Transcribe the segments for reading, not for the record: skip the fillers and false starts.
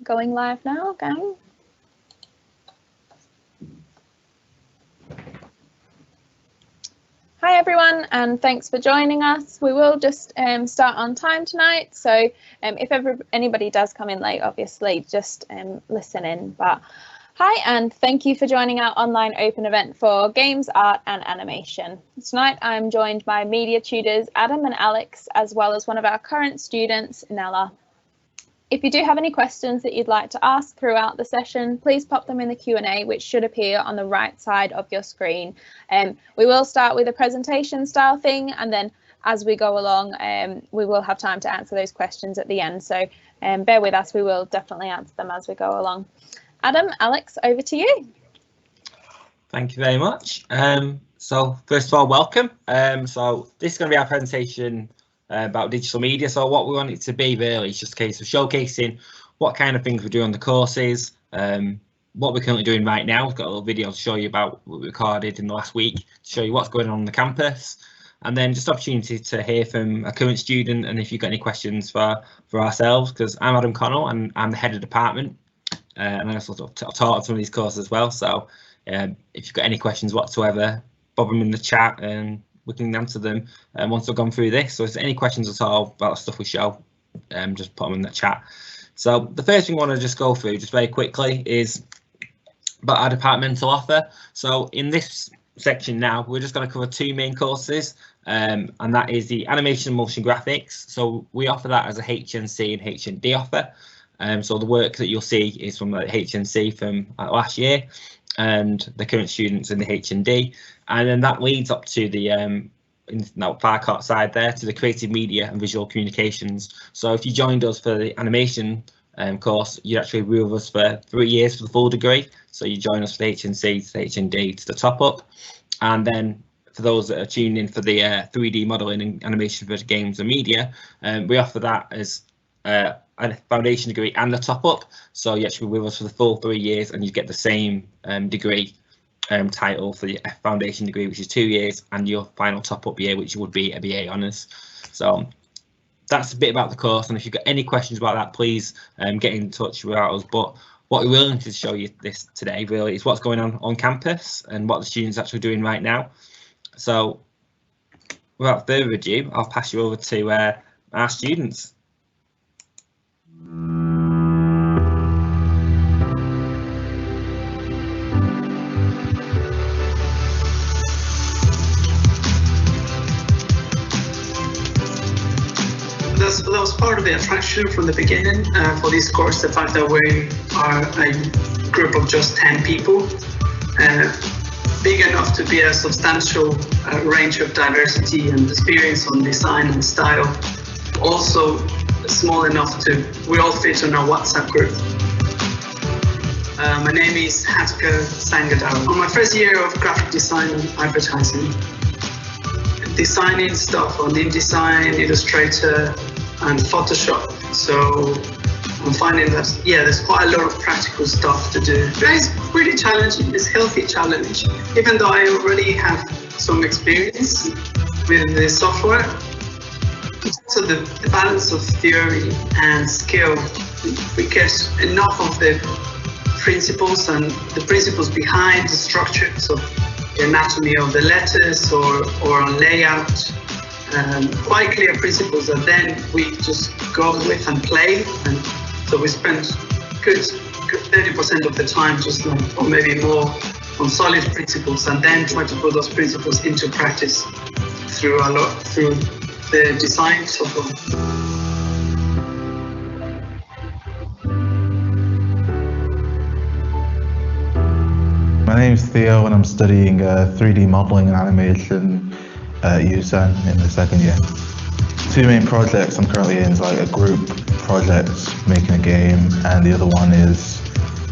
Going live now, gang. Hi everyone, and thanks for joining us. We will just start on time tonight, so if anybody does come in late, obviously just listen in. But hi, and thank you for joining our online open event for Games, Art and Animation. Tonight I'm joined by media tutors Adam and Alex, as well as one of our current students, Nella. If you do have any questions that you'd like to ask throughout the session, please pop them in the Q&A, which should appear on the right side of your screen. We will start with a presentation style thing, and then as we go along, we will have time to answer those questions at the end. So bear with us, we will definitely answer them as we go along. Adam, Alex, over to you. Thank you very much. So first of all, welcome. So this is going to be our presentation about digital media. So what we want it to be really is just a case of showcasing what kind of things we do on the courses, what we're currently doing right now. We've got a little video to show you about what we recorded in the last week, to show you what's going on the campus, and then just opportunity to hear from a current student, and if you've got any questions for ourselves, because I'm Adam Connell and I'm the head of department, and I also taught some of these courses as well. So if you've got any questions whatsoever, bob them in the chat and we can answer them once we've gone through this. So if there's any questions at all about the stuff we show, just put them in the chat. So the first thing I want to just go through just very quickly is about our departmental offer. So in this section now, we're just going to cover two main courses, and that is the animation and motion graphics. So we offer that as a HNC and HND offer. So the work that you'll see is from the HNC from last year, and the current students in the HND, and then that leads up to the far cut side there to the creative media and visual communications. So if you joined us for the animation course, you'd actually be with us for 3 years for the full degree. So you join us for the HNC to the HND to the top up, and then for those that are tuned in for the 3D modelling and animation for games and media, we offer that as a foundation degree and the top up. So you actually be with us for the full 3 years, and you get the same degree title for the foundation degree, which is 2 years, and your final top up year, which would be a BA honours. So that's a bit about the course, and if you've got any questions about that, please get in touch with us. But what we will need to show you this today really is what's going on campus and what the students are actually doing right now. So without further ado, I'll pass you over to our students. That was part of the attraction from the beginning for this course, the fact that we are a group of just 10 people, big enough to be a substantial range of diversity and experience on design and style, also small enough to, we all fit on our WhatsApp group. My name is Hatka Sangadar. On my first year of graphic design and advertising, designing stuff on InDesign, Illustrator and Photoshop. So I'm finding that, yeah, there's quite a lot of practical stuff to do. But it's really challenging, it's a healthy challenge. Even though I already have some experience with the software, so the balance of theory and skill, we get enough of the principles and the principles behind the structures of the anatomy of the letters or on layout, quite clear principles that then we just go with and play. And so we spend good 30% of the time just like, or maybe more, on solid principles, and then try to put those principles into practice through the design software. My name is Theo and I'm studying 3D modeling and animation at UCEN in the second year. Two main projects I'm currently in is like a group project making a game, and the other one is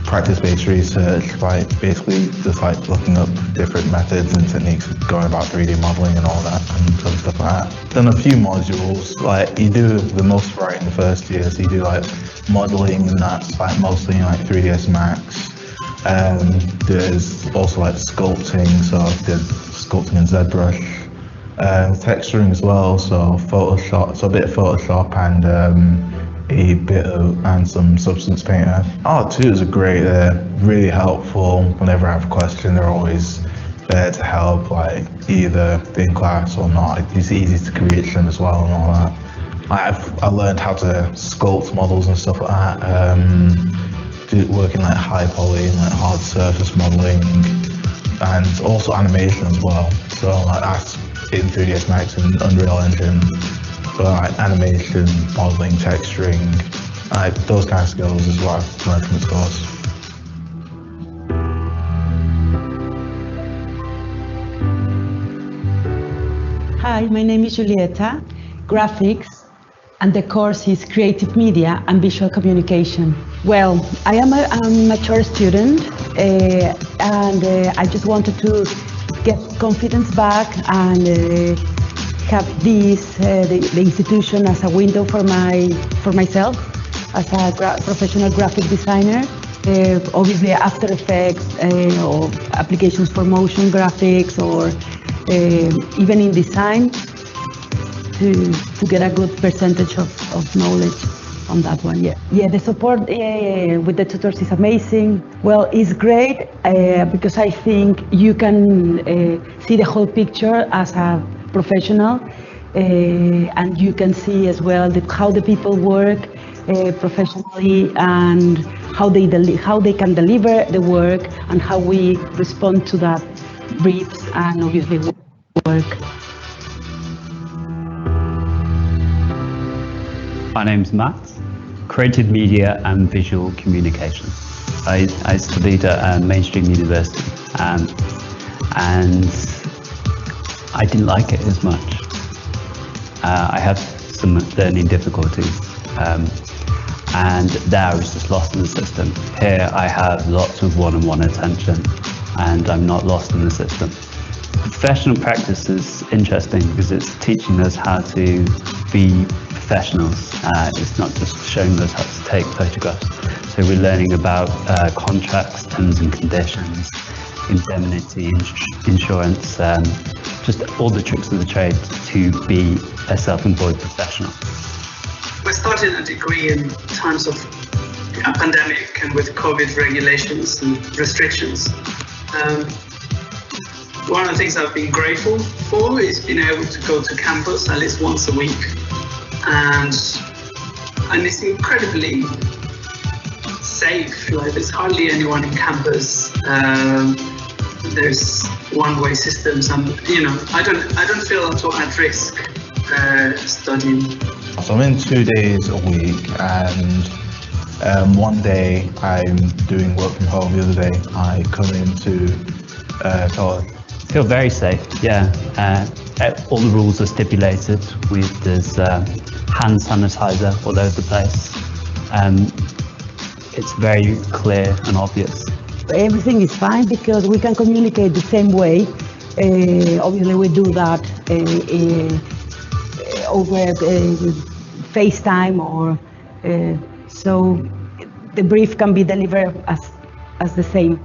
practice-based research, like basically just like looking up different methods and techniques of going about 3D modeling and all that and other stuff like that. Done a few modules, like you do the most right in the first year, so you do like modeling, and that's like mostly like 3ds Max. There's also like sculpting, so I did sculpting in ZBrush. Texturing as well, so Photoshop, so a bit of Photoshop and a bit of, and some Substance Painter. Our tutors are great, they're really helpful. Whenever I have a question, they're always there to help, like either in class or not. It's easy to create them as well and all that. I learned how to sculpt models and stuff like that, working like high poly and like hard surface modeling, and also animation as well. So like that's in 3ds Max and Unreal Engine, so like animation, modeling, texturing, like those kind of skills is what I've learned from this course. Hi, my name is Julieta, graphics, and the course is creative media and visual communication. Well, I am a mature student, and I just wanted to get confidence back and have this the institution as a window for myself as a professional graphic designer. Obviously, After Effects or applications for motion graphics, or even in design, to get a good percentage of knowledge on that one. Yeah, the support with the tutors is amazing. Well, it's great because I think you can see the whole picture as a professional, and you can see as well how the people work professionally, and how they can deliver the work, and how we respond to that briefs and obviously work. My name's Matt, creative media and visual communication. I studied at mainstream university, and I didn't like it as much. I had some learning difficulties, and there I was just lost in the system. Here I have lots of one-on-one attention, and I'm not lost in the system. Professional practice is interesting because it's teaching us how to be professionals. It's not just showing us how to take photographs. So we're learning about contracts, terms and conditions, indemnity, insurance, just all the tricks of the trade to be a self-employed professional. I started a degree in times of a pandemic and with COVID regulations and restrictions. One of the things I've been grateful for is being able to go to campus at least once a week, and it's incredibly safe. Like, there's hardly anyone in campus. There's one-way systems, and I don't feel at all at risk studying. So I'm in 2 days a week, and one day I'm doing work from home. The other day I come into college. Feel very safe, yeah. All the rules are stipulated. There's hand sanitizer all over the place. It's very clear and obvious. Everything is fine because we can communicate the same way. Obviously, we do that over FaceTime, or so the brief can be delivered as the same.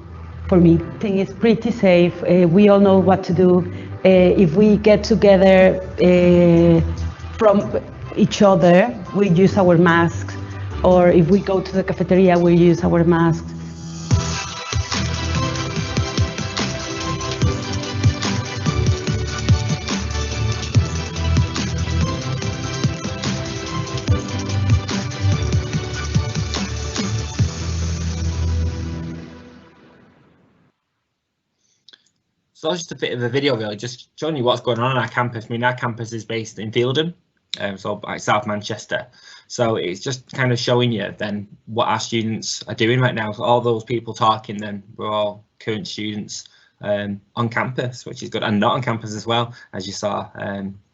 For me, I think it's pretty safe. We all know what to do. If we get together from each other, we use our masks, or if we go to the cafeteria, we use our masks. So that's just a bit of a video, really, just showing you what's going on our campus. I mean, our campus is based in Fielden, so like South Manchester. So it's just kind of showing you then what our students are doing right now. So all those people talking, then we're all current students on campus, which is good, and not on campus as well, as you saw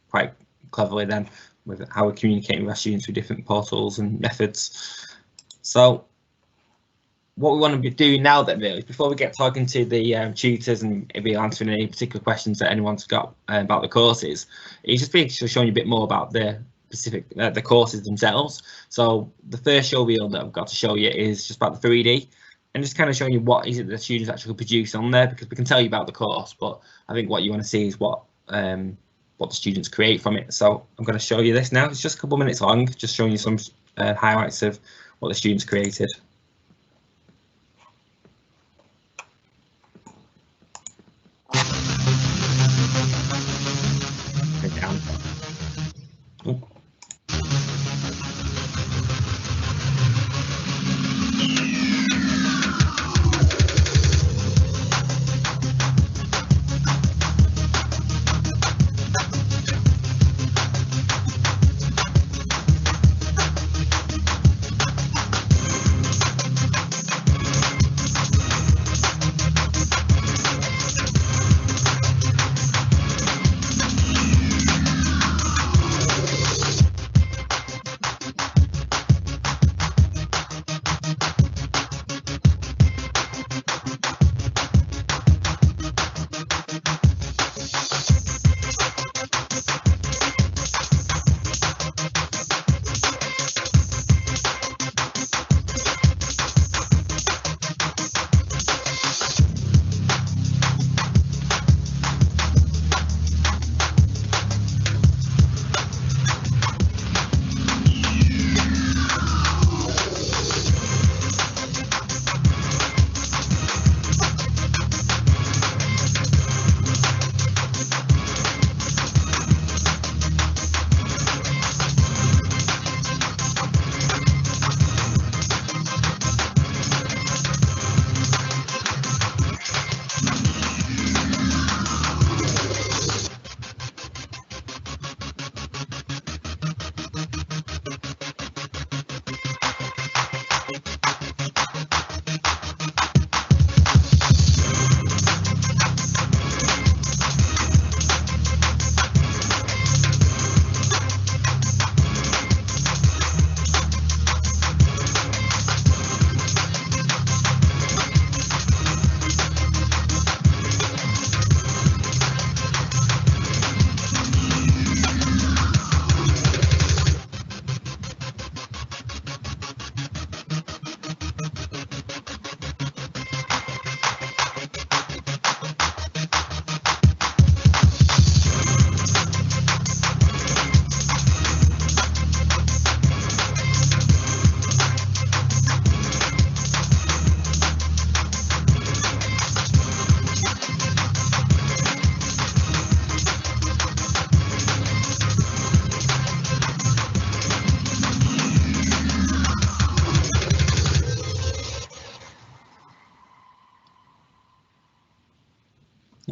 quite cleverly then with how we're communicating with our students through different portals and methods. So what we want to be doing now then, really, before we get talking to the tutors and be answering any particular questions that anyone's got about the courses, is just be showing you a bit more about the specific the courses themselves. So the first show reel that I've got to show you is just about the 3D, and just kind of showing you what is it the students actually produce on there, because we can tell you about the course, but I think what you want to see is what the students create from it. So I'm going to show you this now. It's just a couple of minutes long, just showing you some highlights of what the students created.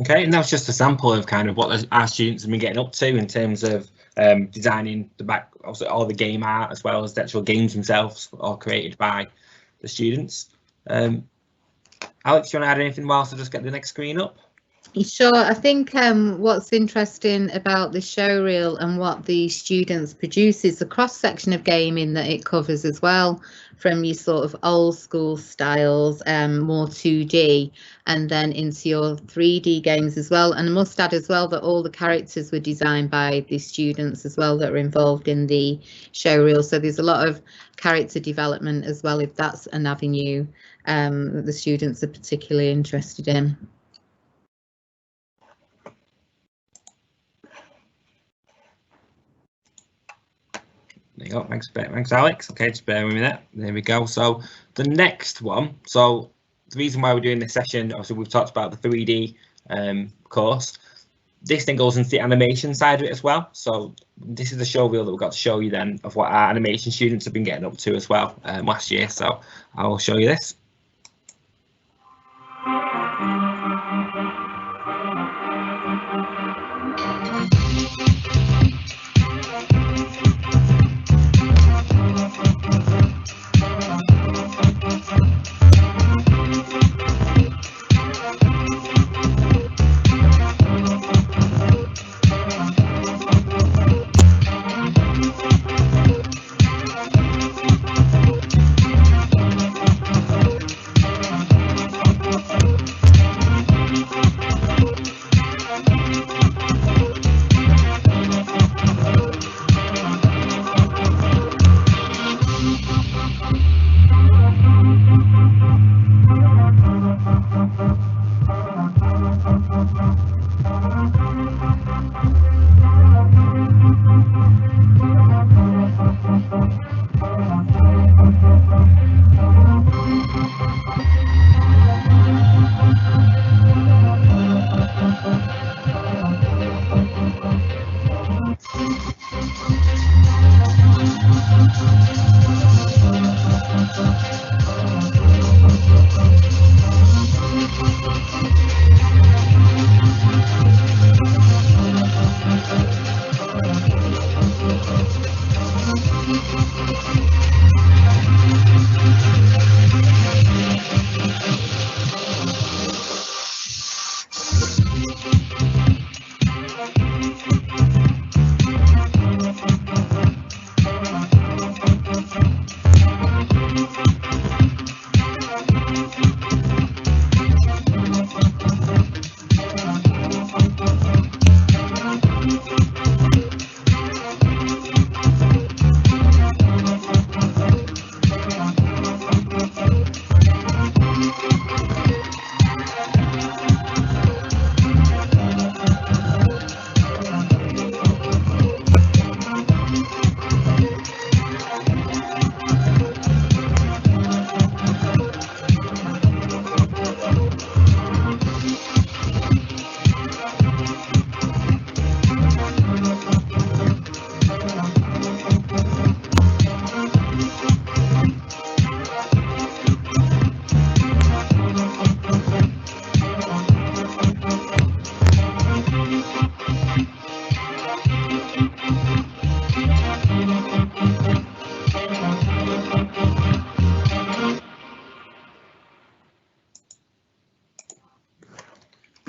Okay, and that's just a sample of kind of what our students have been getting up to in terms of designing also all the game art, as well as the actual games themselves, all created by the students. Alex, do you want to add anything whilst I just get the next screen up? Sure. I think what's interesting about the showreel and what the students produce is the cross-section of gaming that it covers as well, from your sort of old school styles, more 2D, and then into your 3D games as well. And I must add as well that all the characters were designed by the students as well that are involved in the showreel. So there's a lot of character development as well, if that's an avenue that the students are particularly interested in. There you go. Thanks, Alex. Okay, just bear with me there. There we go. So the next one. So the reason why we're doing this session, obviously, we've talked about the 3D course. This then goes into the animation side of it as well. So this is the show reel that we've got to show you then of what our animation students have been getting up to as well last year. So I will show you this.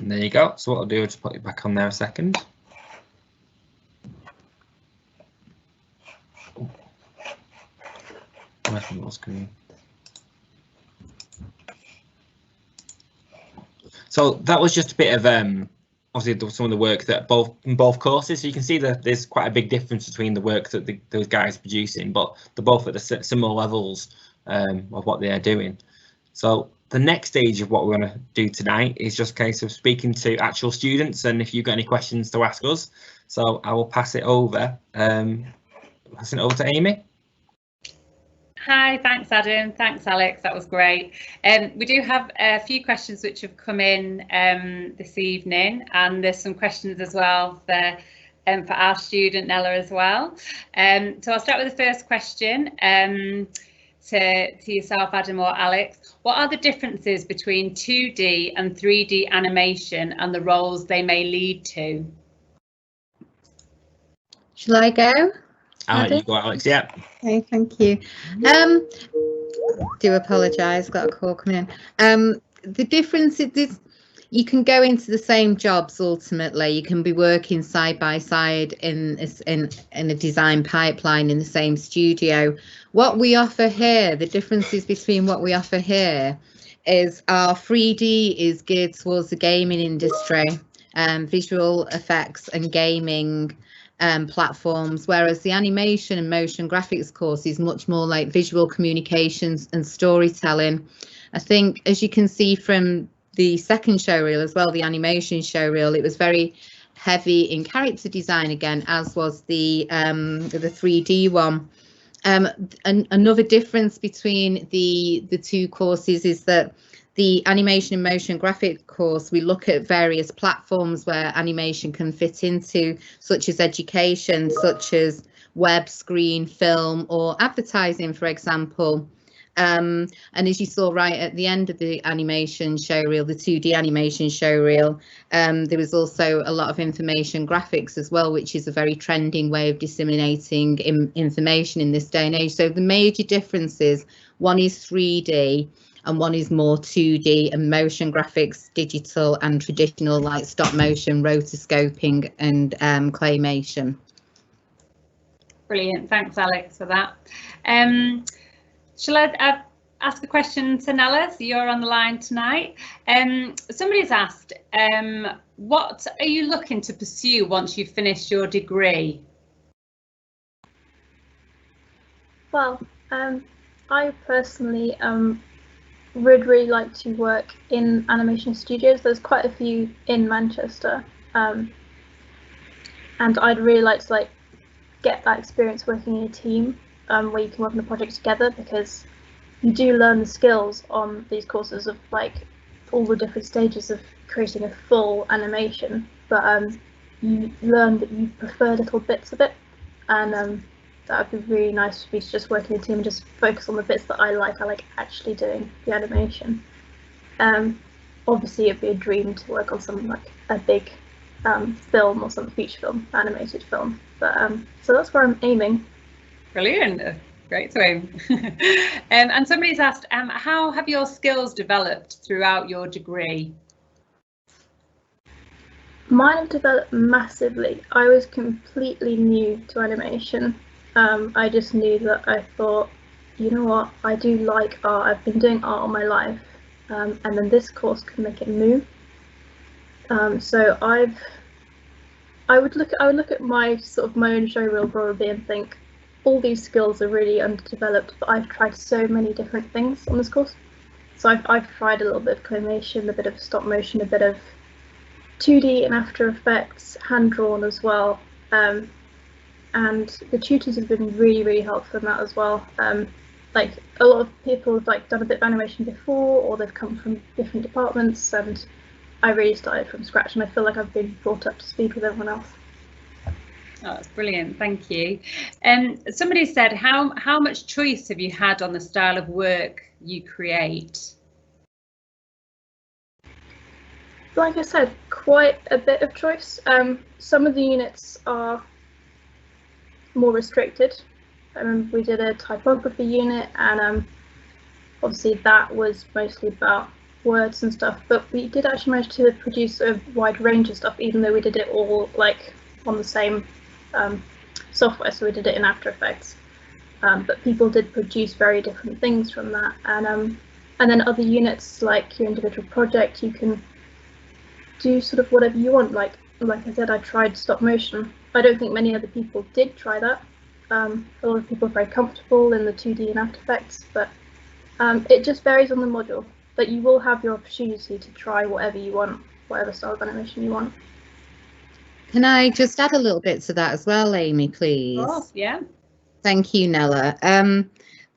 And there you go. So what I'll do is just put it back on there a second. So that was just a bit of obviously some of the work that in both courses. So you can see that there's quite a big difference between the work that those guys are producing, but they're both at the similar levels of what they are doing. So the next stage of what we're going to do tonight is just a case of speaking to actual students, and if you've got any questions to ask us. So I will pass it over. Passing it over to Amy. Hi, thanks Adam, thanks Alex, that was great. We do have a few questions which have come in this evening, and there's some questions as well for our student Nella as well. So I'll start with the first question to yourself, Adam or Alex. What are the differences between 2D and 3D animation and the roles they may lead to? Shall I go? I'll let you go, Alex. Yeah. Okay, thank you. Do apologise, got a call coming in. The difference is this: you can go into the same jobs ultimately. You can be working side by side in a design pipeline in the same studio. What we offer here, the differences between what we offer here is our 3D is geared towards the gaming industry, visual effects and gaming platforms, whereas the animation and motion graphics course is much more like visual communications and storytelling. I think, as you can see from the second showreel as well, the animation showreel, it was very heavy in character design again, as was the 3D one. Another difference between the two courses is that the animation and motion graphic course, we look at various platforms where animation can fit into, such as education, such as web, screen, film, or advertising, for example. And as you saw right at the end of the animation showreel, the 2D animation showreel, there was also a lot of information graphics as well, which is a very trending way of disseminating information in this day and age. So the major differences, one is 3D and one is more 2D and motion graphics, digital and traditional, like stop motion, rotoscoping and claymation. Brilliant, thanks Alex for that. Shall I ask a question to Nella? So you're on the line tonight. Somebody's asked, what are you looking to pursue once you've finished your degree? Well, I personally would really like to work in animation studios. There's quite a few in Manchester, and I'd really like to get that experience working in a team where you can work on a project together, because you do learn the skills on these courses of all the different stages of creating a full animation, but you learn that you prefer little bits of it, and that would be really nice for me to just work in a team and just focus on the bits that I like. I like actually doing the animation. Obviously it'd be a dream to work on something like a big film or some feature film, animated film, but so that's where I'm aiming. Brilliant, great to aim. And somebody's asked, how have your skills developed throughout your degree? Mine have developed massively. I was completely new to animation. I just knew that I thought, you know what, I do like art. I've been doing art all my life, and then this course can make it move. So I would look at my my own showreel probably and think, all these skills are really underdeveloped, but I've tried so many different things on this course. So I've tried a little bit of claymation, a bit of stop motion, a bit of 2D and After Effects, hand drawn as well. And the tutors have been really, really helpful in that as well. A lot of people have done a bit of animation before, or they've come from different departments, and I really started from scratch, and I feel like I've been brought up to speed with everyone else. Oh, that's brilliant, thank you. Somebody said, how much choice have you had on the style of work you create? Like I said, quite a bit of choice. Some of the units are more restricted. I remember we did a typography unit, and obviously that was mostly about words and stuff, but we did actually manage to produce a wide range of stuff, even though we did it all like on the same software, so we did it in After Effects. But people did produce very different things from that, and then other units, like your individual project, you can do sort of whatever you want. Like I said, I tried stop motion. I don't think many other people did try that. A lot of people are very comfortable in the 2D and After Effects, but it just varies on the module. But you will have your opportunity to try whatever you want, whatever style of animation you want. Can I just add a little bit to that as well, Amy, please? Oh, yeah. Thank you, Nella.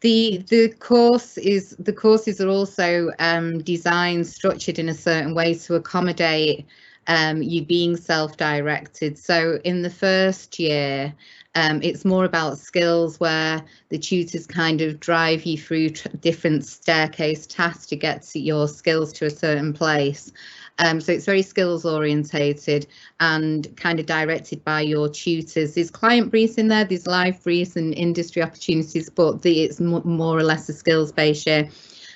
The courses are also designed, structured in a certain way to accommodate you being self-directed. So in the first year, it's more about skills, where the tutors kind of drive you through different staircase tasks to get to your skills to a certain place. So it's very skills orientated and kind of directed by your tutors. There's client briefs in there, there's live briefs and industry opportunities, but it's more or less a skills based year.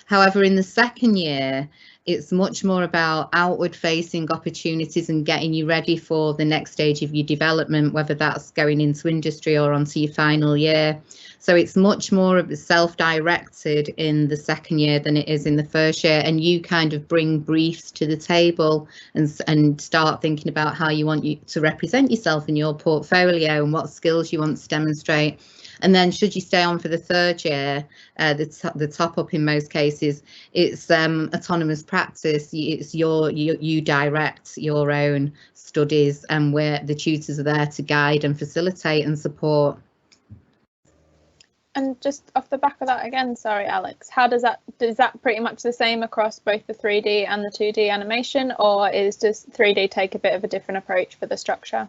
However, in the second year, it's much more about outward facing opportunities and getting you ready for the next stage of your development, whether that's going into industry or onto your final year. So it's much more of self-directed in the second year than it is in the first year, and you kind of bring briefs to the table and start thinking about how you want you to represent yourself in your portfolio and what skills you want to demonstrate. And then should you stay on for the third year, the top up in most cases, it's autonomous practice. It's you direct your own studies, and where the tutors are there to guide and facilitate and support. And just off the back of that again, sorry, Alex, how does that pretty much the same across both the 3D and the 2D animation, or does 3D take a bit of a different approach for the structure?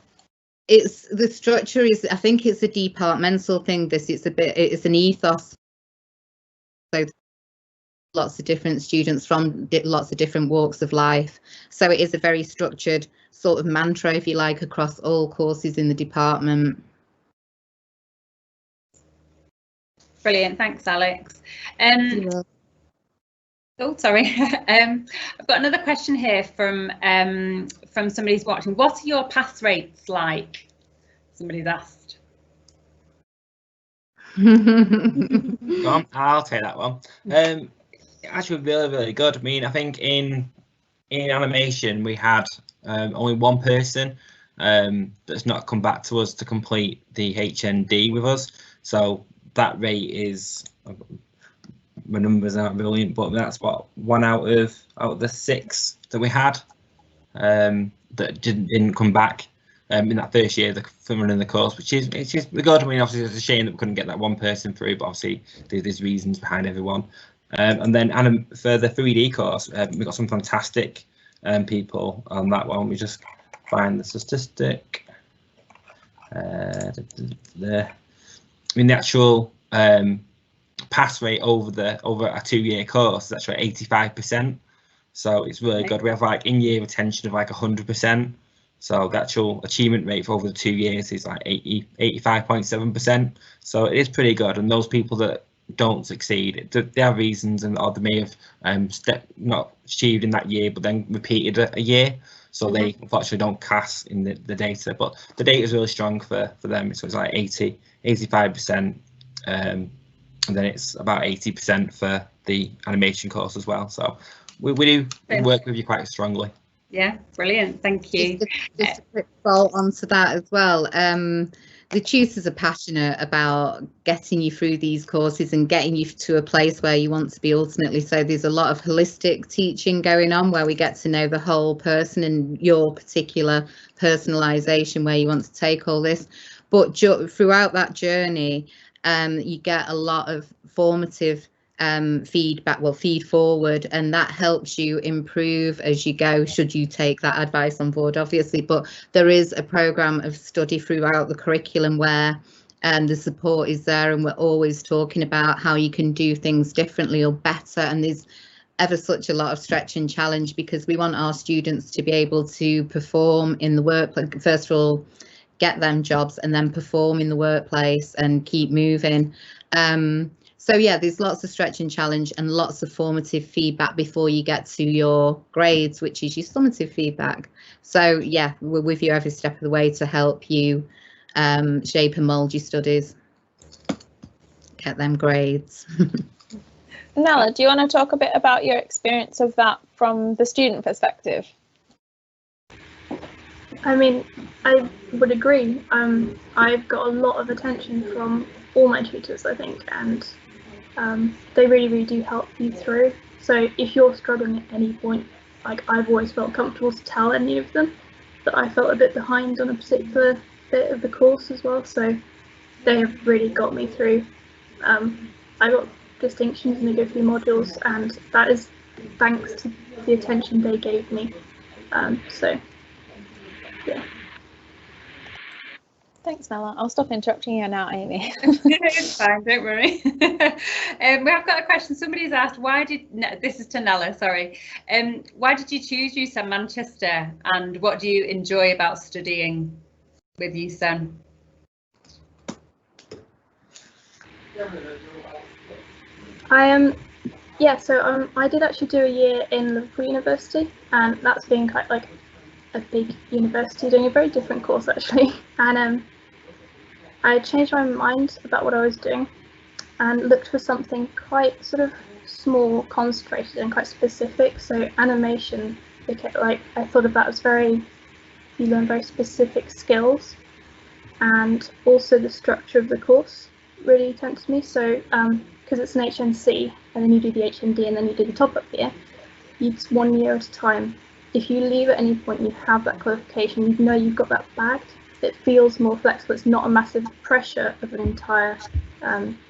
It's the structure is, I think it's a departmental thing. It's an ethos. So lots of different students from lots of different walks of life. So it is a very structured sort of mantra, if you like, across all courses in the department. Brilliant, thanks, Alex. Oh, sorry. I've got another question here from somebody who's watching. What are your pass rates like? Somebody's asked. I'll take that one. Actually, really, really good. I mean, I think in animation we had only one person that's not come back to us to complete the HND with us. So that rate is, my numbers aren't brilliant, but that's what 1 out of the 6 that we had that didn't come back in that first year for running the course, which is good. I mean, obviously it's a shame that we couldn't get that one person through, but obviously there's reasons behind everyone. And then for the 3D course, we got some fantastic people on that one. We just find the statistic. I mean, the actual pass rate over a 2-year course is actually 85%. So it's really good. We have like in-year retention of like 100%. So the actual achievement rate for over the 2 years is like 85.7%. So it is pretty good. And those people that don't succeed, they have reasons, or they may have not achieved in that year, but then repeated a year. So they unfortunately don't cast in the data. But the data is really strong for them. So it's like 85%. And then it's about 80% for the animation course as well. So we do work with you quite strongly. Yeah, brilliant. Thank you. Just a quick bolt onto that as well. The tutors are passionate about getting you through these courses and getting you to a place where you want to be ultimately. So there's a lot of holistic teaching going on, where we get to know the whole person and your particular personalisation, where you want to take all this. But throughout that journey, you get a lot of formative feedback, feed forward, and that helps you improve as you go, should you take that advice on board, obviously. But there is a programme of study throughout the curriculum where the support is there, and we're always talking about how you can do things differently or better. And there's ever such a lot of stretch and challenge, because we want our students to be able to perform in the workplace. First of all, get them jobs, and then perform in the workplace and keep moving. So yeah, there's lots of stretch and challenge and lots of formative feedback before you get to your grades, which is your summative feedback. So yeah, we're with you every step of the way to help you shape and mould your studies, get them grades. Nella, do you want to talk a bit about your experience of that from the student perspective? I mean, I would agree. I've got a lot of attention from all my tutors, I think, and they really, really do help you through. So if you're struggling at any point, like I've always felt comfortable to tell any of them that I felt a bit behind on a particular bit of the course as well. So they have really got me through. I got distinctions in a good few modules, and that is thanks to the attention they gave me. So yeah. Thanks, Nella. I'll stop interrupting you now, Amy. It's fine, don't worry. We have got a question. Somebody's asked, this is to Nella, sorry. Why did you choose UCEN Manchester, and what do you enjoy about studying with UCEN? I did actually do a year in Liverpool University, and that's been quite like a big university doing a very different course actually. And I changed my mind about what I was doing and looked for something quite sort of small, concentrated and quite specific. So animation, like I thought of that as you learn very specific skills, and also the structure of the course really tempted me. So because it's an HNC and then you do the HND and then you do the top up year, it's 1 year at a time. If you leave at any point, you have that qualification, you know you've got that bagged. It feels more flexible. It's not a massive pressure of an entire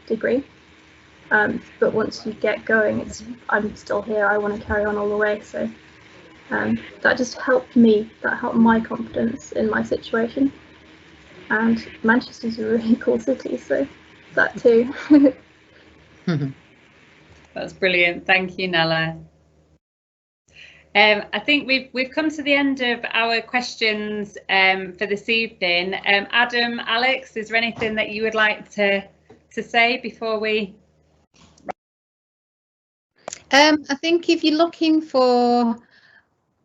degree. But once you get going, I'm still here. I want to carry on all the way. So that just helped me. That helped my confidence in my situation. And Manchester's a really cool city, so that too. That's brilliant. Thank you, Nella. I think we've come to the end of our questions for this evening. Adam, Alex, is there anything that you would like to say before we? I think if you're looking for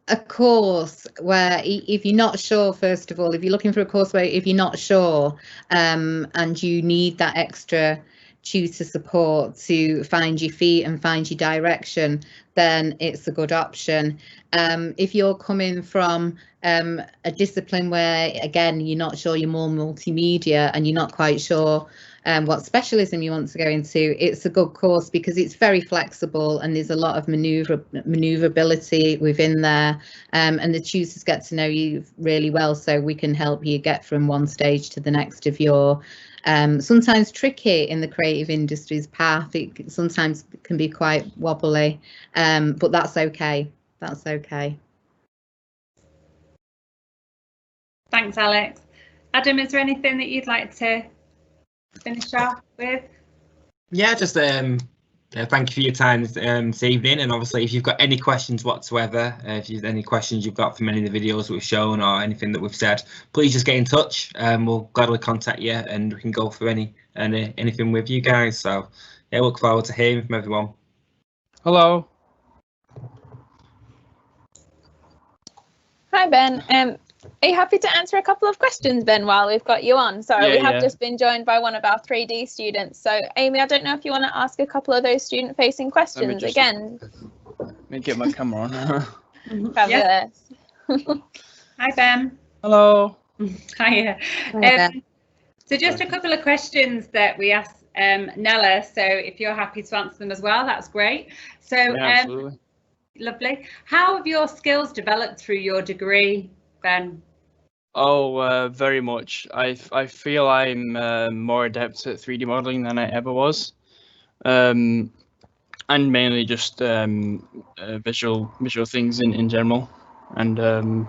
a course where if you're not sure, first of all, if you're looking for a course where if you're not sure and you need that extra tutor support to find your feet and find your direction, then it's a good option. If you're coming from a discipline where, again, you're not sure, you're more multimedia and you're not quite sure what specialism you want to go into, it's a good course because it's very flexible and there's a lot of maneuverability within there, and the tutors get to know you really well, so we can help you get from one stage to the next of your sometimes tricky in the creative industries path. It sometimes can be quite wobbly, but that's okay. That's okay. Thanks, Alex. Adam, is there anything that you'd like to finish off with? Yeah, just thank you for your time this evening, and obviously if you've got any questions whatsoever, if there's any questions you've got from any of the videos that we've shown or anything that we've said, please just get in touch. We'll gladly contact you and we can go through anything with you guys. So yeah, look forward to hearing from everyone. Hello. Hi, Ben. Are you happy to answer a couple of questions, Ben, while we've got you on? Sorry, we have just been joined by one of our 3D students. So, Amy, I don't know if you want to ask a couple of those student-facing questions again. Let me get my camera on. Fabulous. Hi, Ben. Hello. Hiya. So just a couple of questions that we asked Nella. So if you're happy to answer them as well, that's great. So absolutely. Lovely. How have your skills developed through your degree, Ben? Oh, very much. I feel I'm more adept at 3D modeling than I ever was, and mainly just visual things in general, and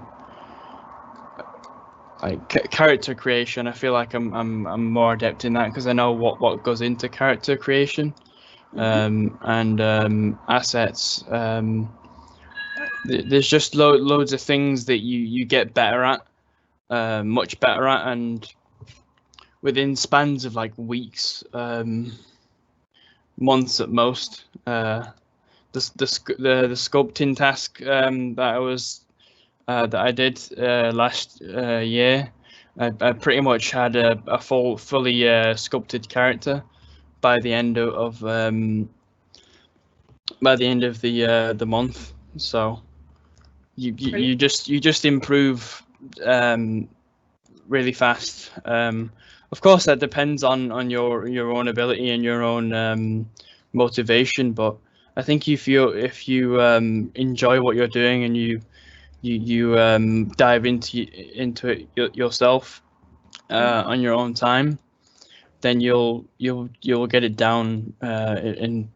like character creation. I feel like I'm more adept in that because I know what goes into character creation, and assets. There's just loads of things that you get better at, much better at, and within spans of like weeks, months at most. The sculpting task that I did last year, I pretty much had a fully sculpted character by the end of the month. So you just improve really fast. Of course, that depends on your own ability and your own motivation. But I think if you enjoy what you're doing and you dive into it yourself on your own time, then you'll get it down in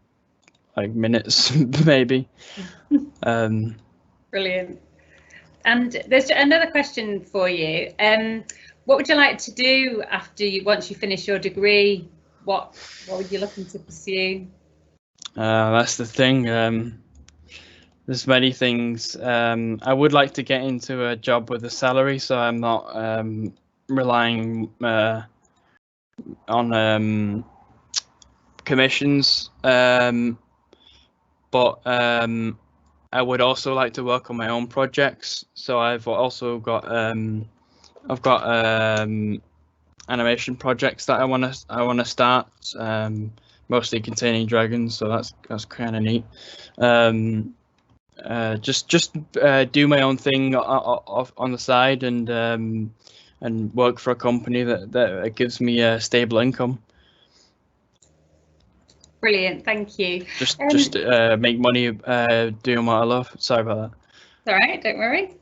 like minutes, maybe. Brilliant. And there's another question for you. What would you like to do once you finish your degree? What would you looking to pursue? That's the thing. There's many things. I would like to get into a job with a salary, so I'm not relying on commissions. But I would also like to work on my own projects. So I've also got animation projects that I want to start, mostly containing dragons. So that's kind of neat. Just do my own thing on the side and work for a company that gives me a stable income. Brilliant, thank you. Just make money doing what I love. Sorry about that. All right, don't worry.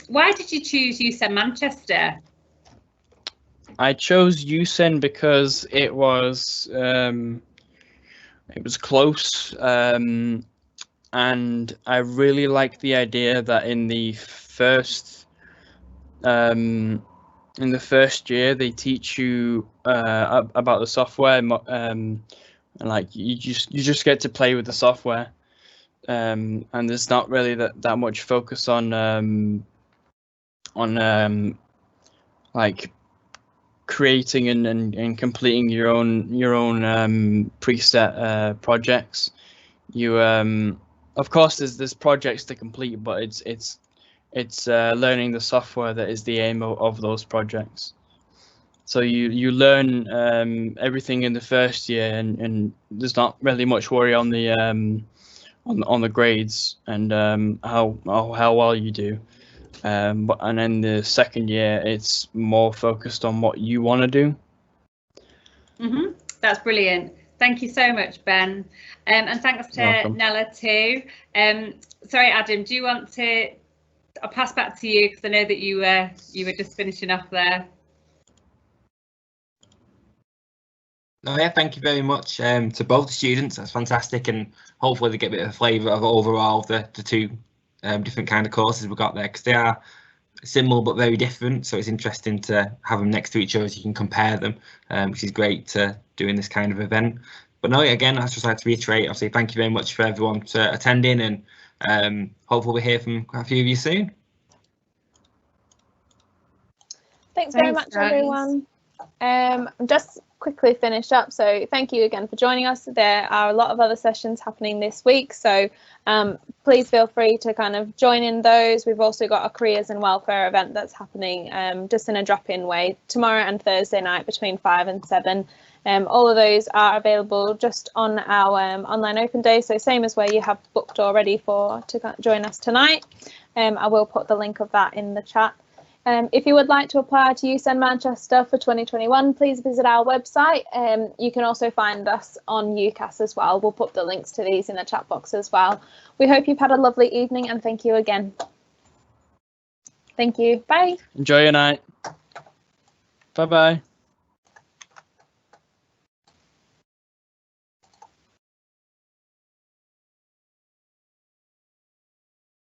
Why did you choose UCEN Manchester? I chose UCEN because it was close, and I really like the idea that in the first year they teach you about the software, and like you just get to play with the software, and there's not really that much focus on like creating and completing your own preset projects. You of course there's projects to complete, but it's learning the software that is the aim of those projects. So you learn everything in the first year, and there's not really much worry on the grades and how well you do. And then the second year, it's more focused on what you want to do. That's brilliant. Thank you so much, Ben. And thanks to Nella too. Sorry, Adam, do you want to? I'll pass back to you because I know that you were just finishing off there. No, yeah, thank you very much to both students. That's fantastic, and hopefully they get a bit of a flavour of overall the two different kind of courses we've got there, because they are similar but very different. So it's interesting to have them next to each other so you can compare them, which is great to doing this kind of event. But no, again, I'd just like to reiterate, obviously, thank you very much for everyone for attending, and hopefully we'll hear from quite a few of you soon. Thanks very much, everyone. Just quickly finish up, so thank you again for joining us. There are a lot of other sessions happening this week, so please feel free to kind of join in those. We've also got a careers and welfare event that's happening just in a drop-in way tomorrow and Thursday night between 5 and 7. All of those are available just on our online open day, so same as where you have booked already to join us tonight. I will put the link of that in the chat. If you would like to apply to UCEN Manchester for 2021, please visit our website. You can also find us on UCAS as well. We'll put the links to these in the chat box as well. We hope you've had a lovely evening, and thank you again. Thank you. Bye. Enjoy your night. Bye-bye.